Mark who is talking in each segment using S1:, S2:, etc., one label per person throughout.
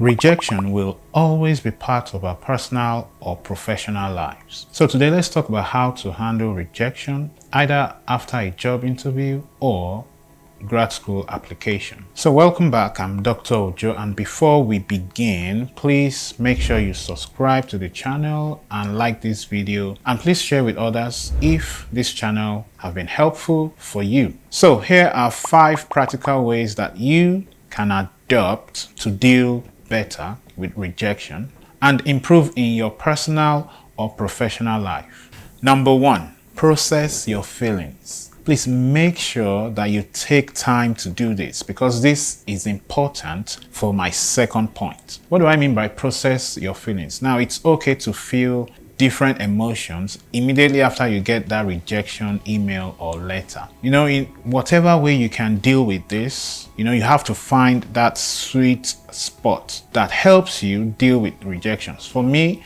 S1: Rejection will always be part of our personal or professional lives. So today let's talk about how to handle rejection either after a job interview or grad school application. So welcome back, I'm Dr. Ojo, and before we begin, please make sure you subscribe to the channel and like this video, and please share with others if this channel have been helpful for you. So here are 5 practical ways that you can adopt to deal better with rejection and improve in your personal or professional life. Number 1, process your feelings. Please make sure that you take time to do this because this is important for my second point. What do I mean by process your feelings? Now, it's okay to feel different emotions immediately after you get that rejection email or letter. In whatever way you can deal with this, you have to find that sweet spot that helps you deal with rejections. For me,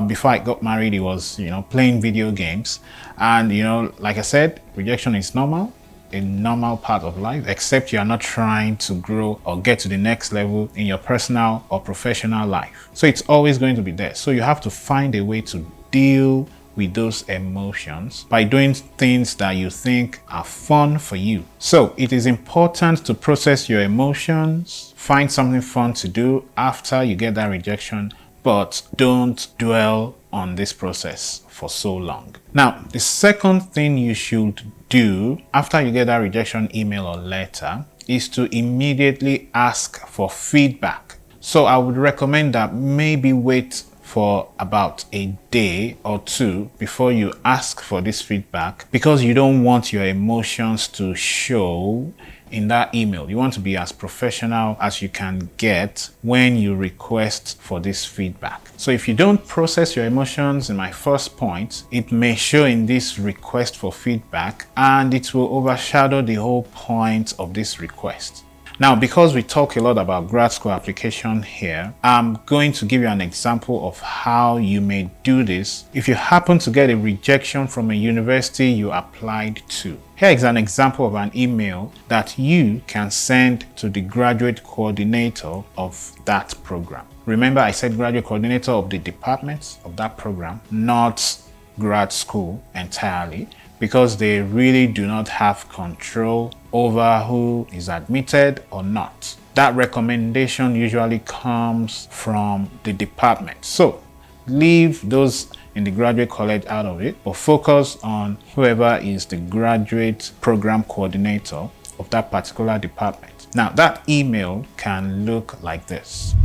S1: before I got married, it was, playing video games. And, like I said, rejection is normal, a normal part of life, except you are not trying to grow or get to the next level in your personal or professional life. So it's always going to be there. So you have to find a way to deal with those emotions by doing things that you think are fun for you. So it is important to process your emotions, find something fun to do after you get that rejection, but don't dwell on this process for so long. Now, the second thing you should do after you get that rejection email or letter is to immediately ask for feedback. So I would recommend that maybe wait for about a day or 2 before you ask for this feedback, because you don't want your emotions to show in that email. You want to be as professional as you can get when you request for this feedback. So if you don't process your emotions in my first point, it may show in this request for feedback and it will overshadow the whole point of this request. Now, because we talk a lot about grad school application here, I'm going to give you an example of how you may do this if you happen to get a rejection from a university you applied to. Here is an example of an email that you can send to the graduate coordinator of that program. Remember, I said graduate coordinator of the department of that program, not grad school entirely, because they really do not have control over who is admitted or not. That recommendation usually comes from the department. So leave those in the graduate college out of it, but focus on whoever is the graduate program coordinator of that particular department. Now, that email can look like this.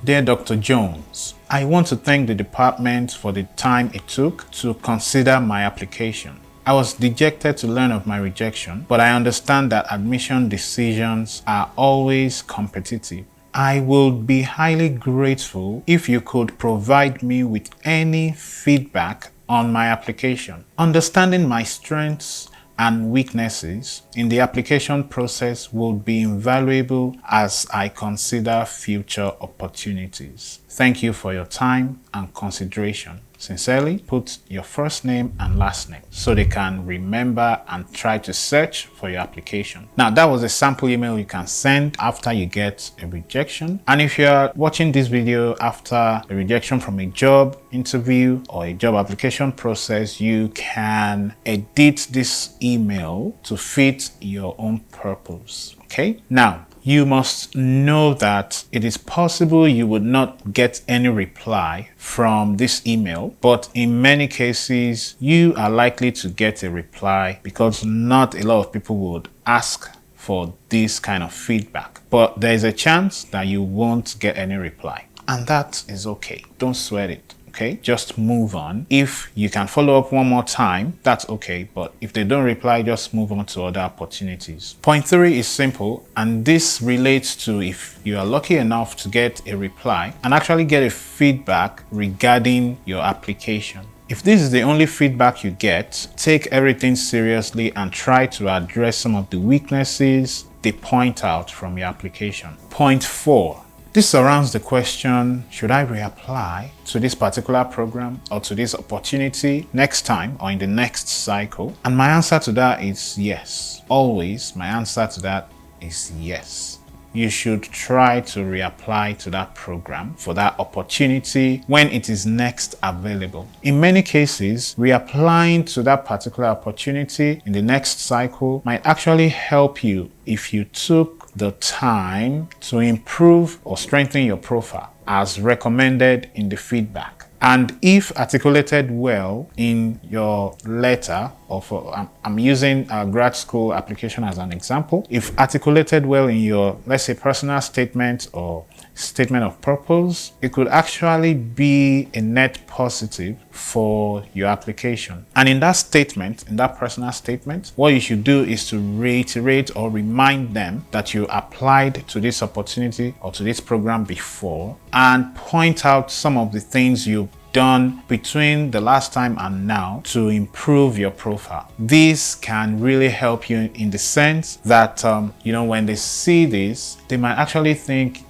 S1: Dear Dr. Jones, I want to thank the department for the time it took to consider my application. I was dejected to learn of my rejection, but I understand that admission decisions are always competitive. I would be highly grateful if you could provide me with any feedback on my application. Understanding my strengths and weaknesses in the application process would be invaluable as I consider future opportunities. Thank you for your time and consideration. Sincerely, put your first name and last name so they can remember and try to search for your application. Now, that was a sample email you can send after you get a rejection. And if you're watching this video after a rejection from a job interview or a job application process, you can edit this email to fit your own purpose. Okay? Now, you must know that it is possible you would not get any reply from this email, but in many cases, you are likely to get a reply because not a lot of people would ask for this kind of feedback. But there is a chance that you won't get any reply, and that is okay. Don't sweat it. Okay, just move on. If you can follow up one more time, that's okay. But if they don't reply, just move on to other opportunities. Point 3 is simple, and this relates to if you are lucky enough to get a reply and actually get a feedback regarding your application. If this is the only feedback you get, take everything seriously and try to address some of the weaknesses they point out from your application. Point 4. This surrounds the question, should I reapply to this particular program or to this opportunity next time or in the next cycle? And my answer to that is yes. Always, my answer to that is yes. you should try to reapply to that program for that opportunity when it is next available. In many cases, reapplying to that particular opportunity in the next cycle might actually help you if you took the time to improve or strengthen your profile as recommended in the feedback. And if articulated well in your letter, or I'm using a grad school application as an example, if articulated well in your, let's say, personal statement or statement of purpose, it could actually be a net positive for your application. And in that statement, in that personal statement, what you should do is to reiterate or remind them that you applied to this opportunity or to this program before, and point out some of the things you've done between the last time and now to improve your profile. This can really help you in the sense that, when they see this, they might actually think,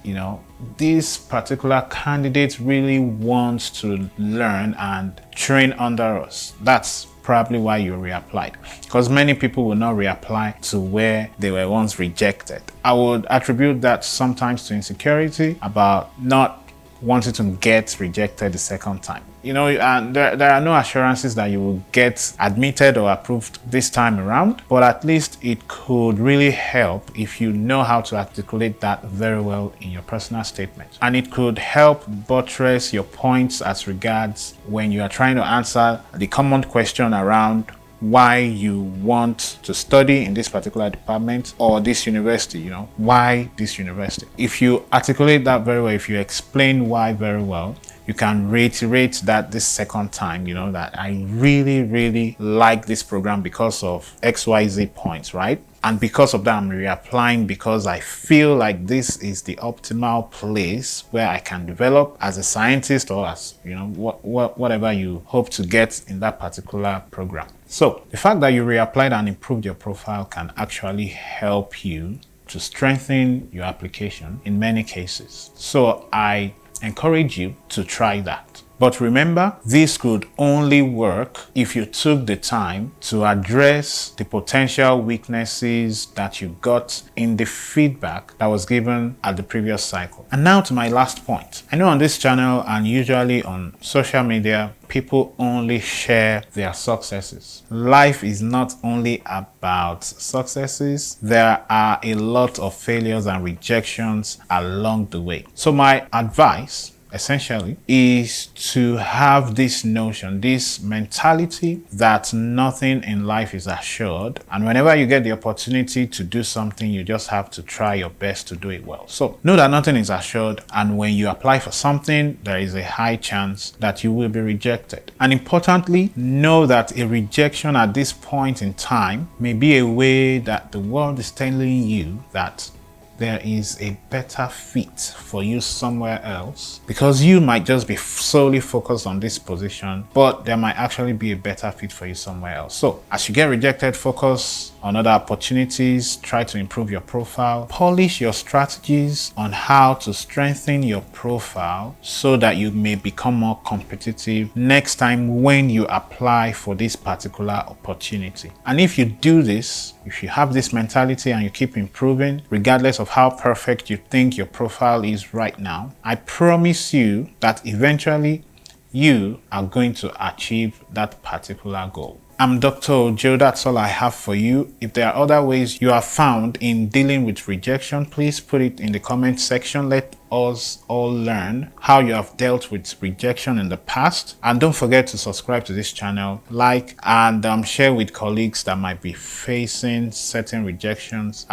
S1: this particular candidate really wants to learn and train under us. That's probably why you reapplied, because many people will not reapply to where they were once rejected. I would attribute that sometimes to insecurity about not wanting to get rejected the second time. And there are no assurances that you will get admitted or approved this time around, but at least it could really help if you know how to articulate that very well in your personal statement. And it could help buttress your points as regards when you are trying to answer the common question around why you want to study in this particular department or this university, why this university. If you articulate that very well, if you explain why very well, you can reiterate that this second time, that I really, really like this program because of XYZ points, right? And because of that, I'm reapplying because I feel like this is the optimal place where I can develop as a scientist or as, whatever you hope to get in that particular program. So the fact that you reapplied and improved your profile can actually help you to strengthen your application in many cases. So I encourage you to try that. But remember, this could only work if you took the time to address the potential weaknesses that you got in the feedback that was given at the previous cycle. And now to my last point. I know on this channel and usually on social media, people only share their successes. Life is not only about successes. There are a lot of failures and rejections along the way. So my advice essentially is to have this notion, this mentality that nothing in life is assured, and whenever you get the opportunity to do something, you just have to try your best to do it well. So know that nothing is assured, and when you apply for something, there is a high chance that you will be rejected. And importantly, know that a rejection at this point in time may be a way that the world is telling you that there is a better fit for you somewhere else, because you might just be solely focused on this position, but there might actually be a better fit for you somewhere else. So as you get rejected, focus on other opportunities, try to improve your profile, polish your strategies on how to strengthen your profile so that you may become more competitive next time when you apply for this particular opportunity. And if you do this, if you have this mentality and you keep improving, regardless of how perfect you think your profile is right now, I promise you that eventually you are going to achieve that particular goal. I'm Dr. Ojo. That's all I have for you. If there are other ways you are found in dealing with rejection, please put it in the comment section. Let us all learn how you have dealt with rejection in the past. And don't forget to subscribe to this channel, like, and share with colleagues that might be facing certain rejections,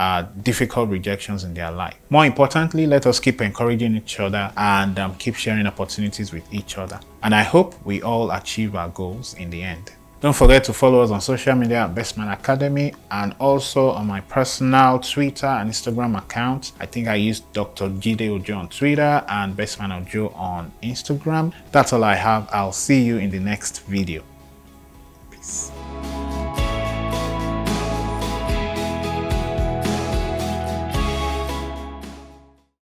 S1: difficult rejections in their life. More importantly, let us keep encouraging each other and keep sharing opportunities with each other. And I hope we all achieve our goals in the end. Don't forget to follow us on social media at Bestman Academy, and also on my personal Twitter and Instagram account. I think I use Dr. Jide Ojo on Twitter and Bestman Ojo on Instagram. That's all I have. I'll see you in the next video. Peace.